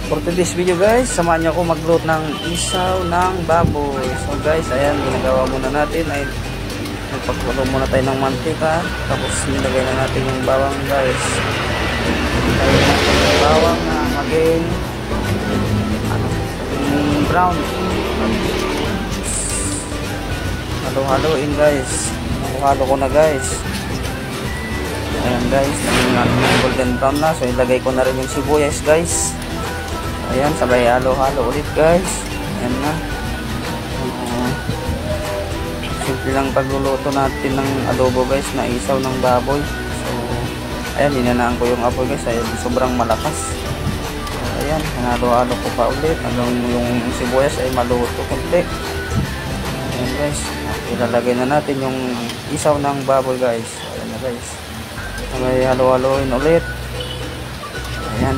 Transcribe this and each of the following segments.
For today's video guys, samahan niyo ako magluto ng isaw ng baboy. So guys, ayan, ginagawa muna natin ay nagpakulo muna tayo ng mantika. Tapos nilagay na natin yung bawang guys. Nilagay natin yung bawang na maging brown. Halo-haloin guys. Halo ko na guys. Ayan guys, naging golden brown na. So ilagay ko na rin yung sibuyas guys. Ayan, sabay halo-halo ulit guys. Ayan na. Simple lang pagluluto natin ng adobo guys na isaw ng baboy. So ayan, hinanaan ko yung apoy guys. Ayan, sobrang malakas. So, ayan, halo-halo ko pa ulit hanggang yung sibuyas ay maluto konti. Ayan guys, ilalagay na natin yung isaw ng baboy guys. Ayan na guys, sabay halo-haloin ulit. Ayan,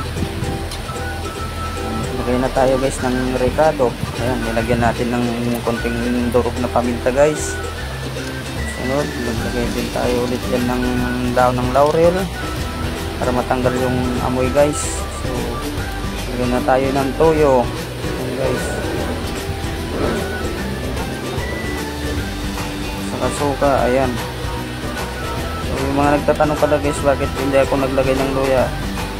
lagay na tayo guys ng ricado. Ayan, nilagyan natin ng konting durog na paminta guys. Sunod, maglagay din tayo ulit yan ng daon ng laurel para matanggal yung amoy guys. So lagyan na tayo ng toyo. Ayan guys, saka suka. Ayan, so yung mga nagtatanong pala guys bakit hindi ako naglagay ng luya.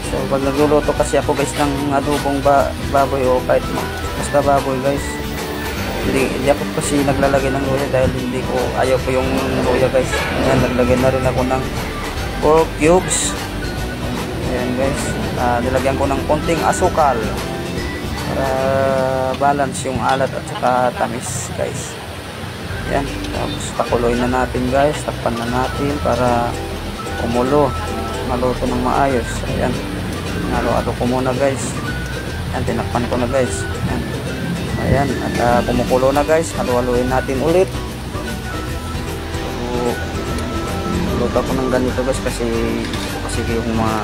So pag nagluluto kasi ako guys ng adobong baboy o kahit basta baboy guys, hindi ako kasi naglalagay ng luya dahil ayaw ko yung luya guys. Ayan, naglagay na rin ako ng pork cubes. Ayan guys, nilagyan ko ng konting asukal para balance yung alat at saka tamis guys. Ayan, tapos pakuloy na natin guys, takpan na natin para kumulo, maluto ng maayos. Ayan, halo-halo ko muna guys. Ayan, tinakpan ko na guys. Ayan, at kumukulo na guys, halo-haloin natin ulit. So luto ko ng ganito guys kasi yung mga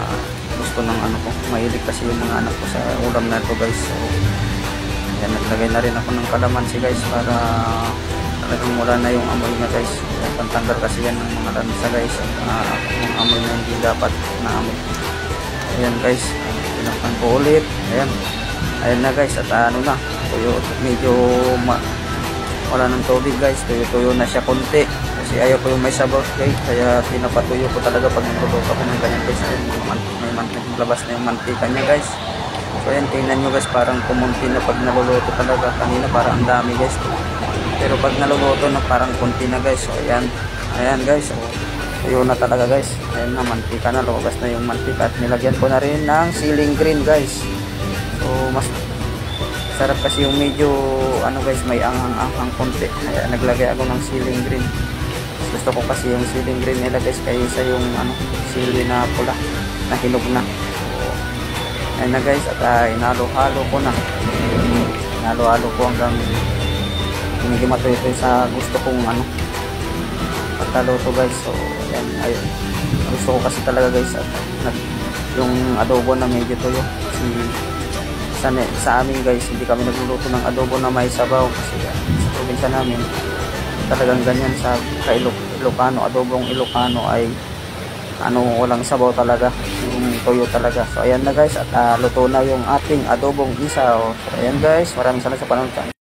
gusto ng ano ko, mahilig kasi yung mga anak ko sa ulam na ito guys. So ayan, naglagay na rin ako ng kalamansi guys para talagang wala na yung amoy niya guys. Pantanggal kasi yan ng mga lansa guys, yung amoy na hindi dapat na amoy. Ayan guys, tinakpan ko ulit. Ayan, ayan na guys, at ano na, tuyo, medyo wala ng tubig guys, tuyo na siya konti kasi ayaw ko yung may sabaw guys, kaya pinapatuyo ko talaga pag nagluluto ko ng ganyan guys. May labas na yung mantika niya guys. So ayan, tingnan nyo guys, parang kumunti na pag naluluto talaga. Kanina parang ang dami guys, pero pag naluluto na parang kunti na guys. So ayan, ayan guys, so yun na talaga guys. Ayan na, mantika na, lumabas na yung mantika at nilagyan ko na rin ng ceiling green guys. So mas sarap kasi yung medyo ano guys, may anghang konti, kaya naglagay ako ng ceiling green. Gusto ko kasi yung ceiling green nila guys kaysa yung ano, sili na pula na hinog na. So ayan na guys, at inalo-halo ko na, inalo-halo ko hanggang medyo matuyo sa gusto kong ano pagkaluto guys. So ayan, ayun, gusto ko kasi talaga guys at yung adobo na medyo tuyo kasi sa amin guys, hindi kami nagluluto ng adobo na may sabaw kasi sa probinsya namin talagang ganyan sa Ilocano, adobong Ilocano ay ano, walang sabaw talaga, yung tuyo talaga. So ayan na guys, at luto na yung ating adobong isaw. So ayan guys, maraming salamat sa panonood.